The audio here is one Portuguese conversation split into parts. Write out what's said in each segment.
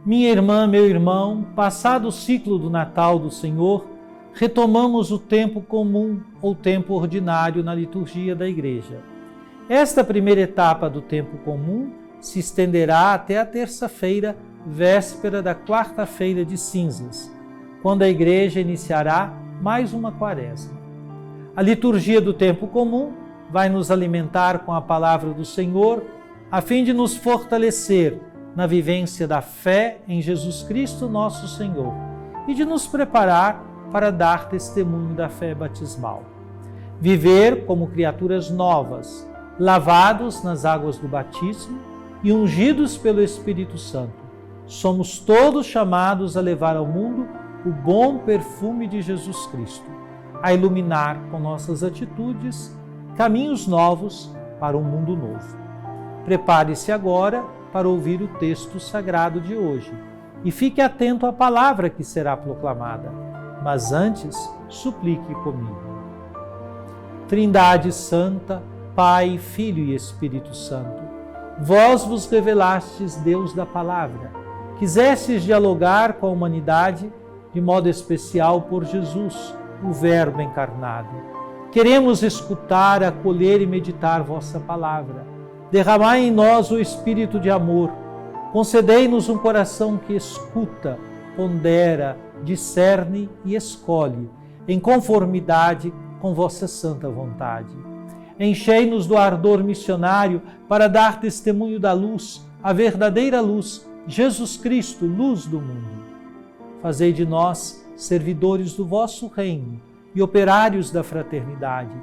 Minha irmã, meu irmão, passado o ciclo do Natal do Senhor, retomamos o tempo comum ou tempo ordinário na liturgia da Igreja. Esta primeira etapa do tempo comum se estenderá até a terça-feira, véspera da quarta-feira de cinzas, quando a Igreja iniciará mais uma quaresma. A liturgia do tempo comum vai nos alimentar com a palavra do Senhor, a fim de nos fortalecer na vivência da fé em Jesus Cristo, nosso Senhor, e de nos preparar para dar testemunho da fé batismal. Viver como criaturas novas, lavados nas águas do batismo e ungidos pelo Espírito Santo. Somos todos chamados a levar ao mundo o bom perfume de Jesus Cristo, a iluminar com nossas atitudes caminhos novos para um mundo novo. Prepare-se agora para ouvir o texto sagrado de hoje e fique atento à palavra que será proclamada, mas antes suplique comigo. Trindade Santa, Pai, Filho e Espírito Santo, vós vos revelastes Deus da palavra, quisestes dialogar com a humanidade de modo especial por Jesus, o Verbo encarnado. Queremos escutar, acolher e meditar vossa palavra. Derramai em nós o espírito de amor. Concedei-nos um coração que escuta, pondera, discerne e escolhe, em conformidade com vossa santa vontade. Enchei-nos do ardor missionário para dar testemunho da luz, a verdadeira luz, Jesus Cristo, luz do mundo. Fazei de nós servidores do vosso reino e operários da fraternidade,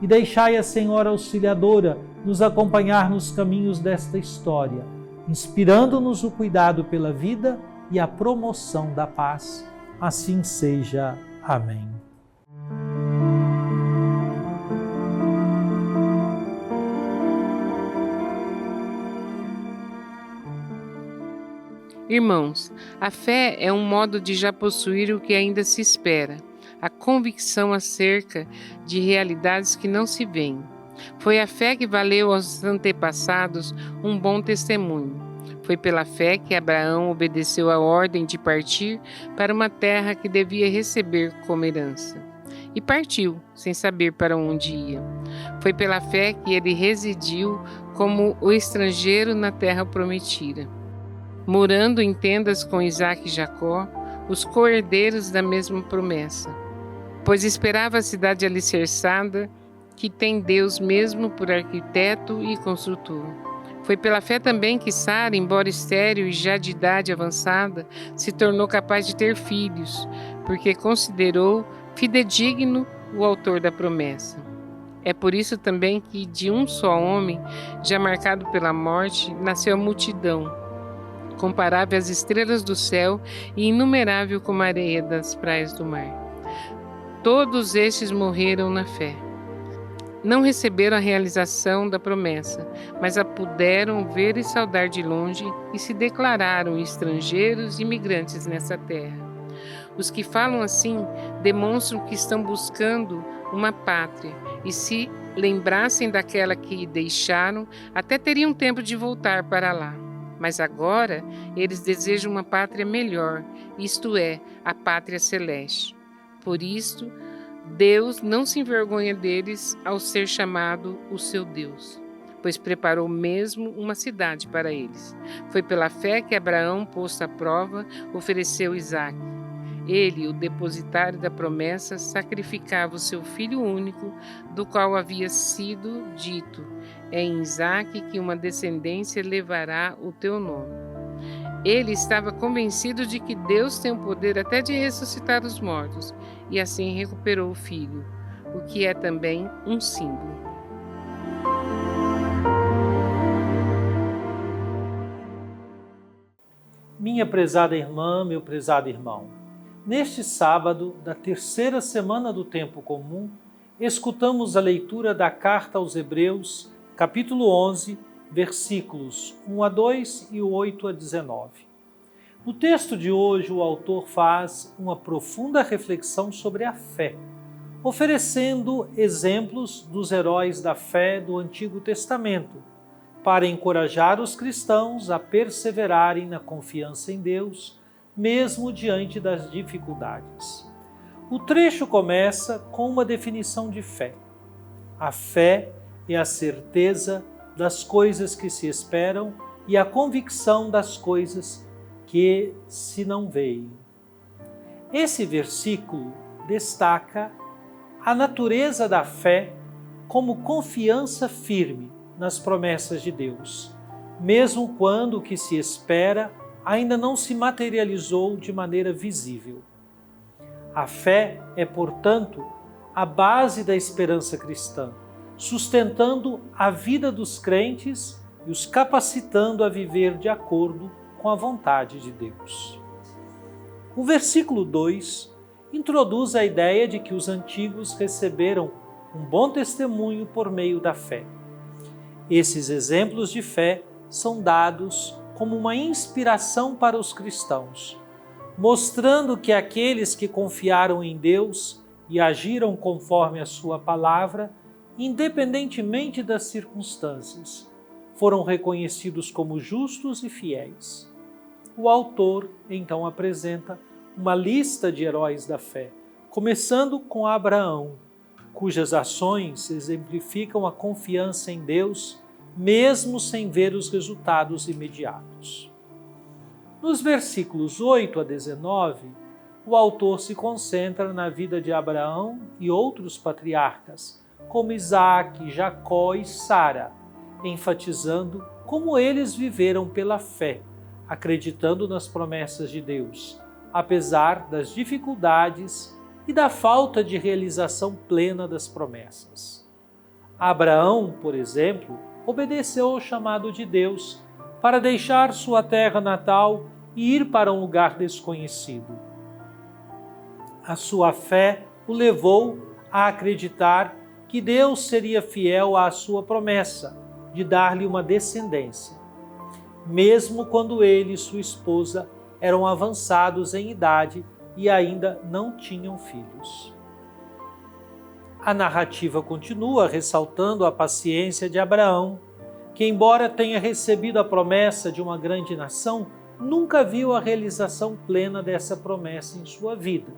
e deixai a Senhora Auxiliadora nos acompanhar nos caminhos desta história, inspirando-nos o cuidado pela vida e a promoção da paz. Assim seja. Amém. Irmãos, a fé é um modo de já possuir o que ainda se espera, a convicção acerca de realidades que não se veem. Foi a fé que valeu aos antepassados um bom testemunho. Foi pela fé que Abraão obedeceu à ordem de partir para uma terra que devia receber como herança. E partiu, sem saber para onde ia. Foi pela fé que ele residiu como o estrangeiro na terra prometida, morando em tendas com Isaque e Jacó, os co-herdeiros da mesma promessa, pois esperava a cidade alicerçada, que tem Deus mesmo por arquiteto e construtor. Foi pela fé também que Sara, embora estéril e já de idade avançada, se tornou capaz de ter filhos, porque considerou fidedigno o autor da promessa. É por isso também que de um só homem, já marcado pela morte, nasceu a multidão, comparável às estrelas do céu e inumerável como a areia das praias do mar. Todos estes morreram na fé. Não receberam a realização da promessa, mas a puderam ver e saudar de longe e se declararam estrangeiros e imigrantes nessa terra. Os que falam assim demonstram que estão buscando uma pátria e, se lembrassem daquela que deixaram, até teriam tempo de voltar para lá. Mas agora eles desejam uma pátria melhor, isto é, a pátria celeste. Por isto, Deus não se envergonha deles ao ser chamado o seu Deus, pois preparou mesmo uma cidade para eles. Foi pela fé que Abraão, posto à prova, ofereceu Isaque. Ele, o depositário da promessa, sacrificava o seu filho único, do qual havia sido dito: é em Isaque que uma descendência levará o teu nome. Ele estava convencido de que Deus tem o poder até de ressuscitar os mortos, e assim recuperou o filho, o que é também um símbolo. Minha prezada irmã, meu prezado irmão, neste sábado da terceira semana do tempo comum, escutamos a leitura da carta aos Hebreus, capítulo 11, versículos 1 a 2 e 8 a 19. No texto de hoje, o autor faz uma profunda reflexão sobre a fé, oferecendo exemplos dos heróis da fé do Antigo Testamento, para encorajar os cristãos a perseverarem na confiança em Deus, mesmo diante das dificuldades. O trecho começa com uma definição de fé. A fé é a certeza das coisas que se esperam e a convicção das coisas que se não veem. Esse versículo destaca a natureza da fé como confiança firme nas promessas de Deus, mesmo quando o que se espera ainda não se materializou de maneira visível. A fé é, portanto, a base da esperança cristã, sustentando a vida dos crentes e os capacitando a viver de acordo com a vontade de Deus. O versículo 2 introduz a ideia de que os antigos receberam um bom testemunho por meio da fé. Esses exemplos de fé são dados como uma inspiração para os cristãos, mostrando que aqueles que confiaram em Deus e agiram conforme a sua palavra, independentemente das circunstâncias, foram reconhecidos como justos e fiéis. O autor, então, apresenta uma lista de heróis da fé, começando com Abraão, cujas ações exemplificam a confiança em Deus, mesmo sem ver os resultados imediatos. Nos versículos 8 a 19, o autor se concentra na vida de Abraão e outros patriarcas, como Isaque, Jacó e Sara, enfatizando como eles viveram pela fé, acreditando nas promessas de Deus, apesar das dificuldades e da falta de realização plena das promessas. Abraão, por exemplo, obedeceu ao chamado de Deus para deixar sua terra natal e ir para um lugar desconhecido. A sua fé o levou a acreditar que Deus seria fiel à sua promessa de dar-lhe uma descendência, mesmo quando ele e sua esposa eram avançados em idade e ainda não tinham filhos. A narrativa continua ressaltando a paciência de Abraão, que, embora tenha recebido a promessa de uma grande nação, nunca viu a realização plena dessa promessa em sua vida.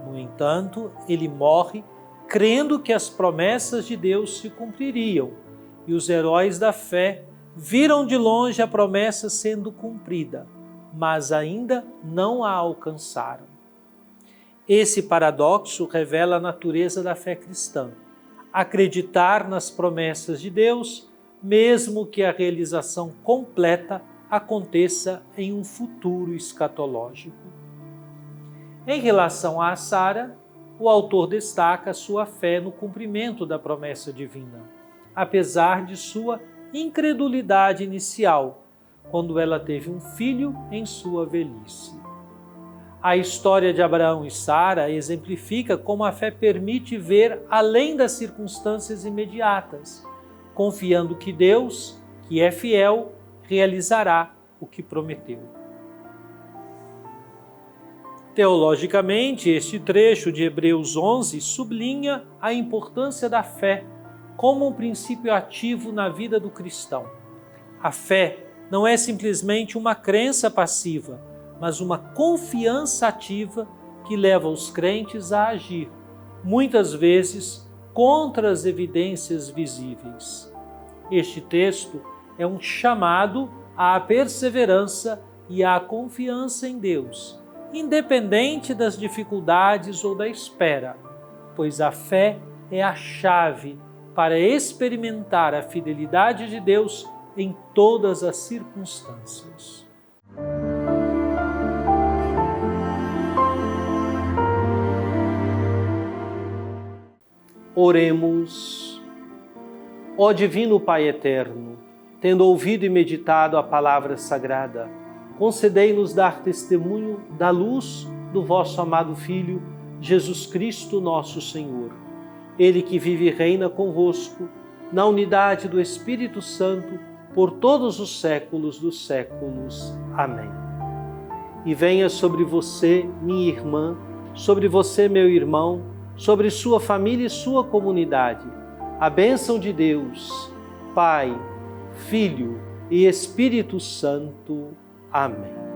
No entanto, ele morre crendo que as promessas de Deus se cumpririam, e os heróis da fé viram de longe a promessa sendo cumprida, mas ainda não a alcançaram. Esse paradoxo revela a natureza da fé cristã: acreditar nas promessas de Deus, mesmo que a realização completa aconteça em um futuro escatológico. Em relação a Sara, o autor destaca sua fé no cumprimento da promessa divina, apesar de sua incredulidade inicial, quando ela teve um filho em sua velhice. A história de Abraão e Sara exemplifica como a fé permite ver além das circunstâncias imediatas, confiando que Deus, que é fiel, realizará o que prometeu. Teologicamente, este trecho de Hebreus 11 sublinha a importância da fé como um princípio ativo na vida do cristão. A fé não é simplesmente uma crença passiva, mas uma confiança ativa que leva os crentes a agir, muitas vezes contra as evidências visíveis. Este texto é um chamado à perseverança e à confiança em Deus, independente das dificuldades ou da espera, pois a fé é a chave para experimentar a fidelidade de Deus em todas as circunstâncias. Oremos. Ó Divino Pai Eterno, tendo ouvido e meditado a palavra sagrada, concedei-nos dar testemunho da luz do vosso amado Filho, Jesus Cristo, nosso Senhor. Ele que vive e reina convosco, na unidade do Espírito Santo, por todos os séculos dos séculos. Amém. E venha sobre você, minha irmã, sobre você, meu irmão, sobre sua família e sua comunidade, a bênção de Deus, Pai, Filho e Espírito Santo. Amém.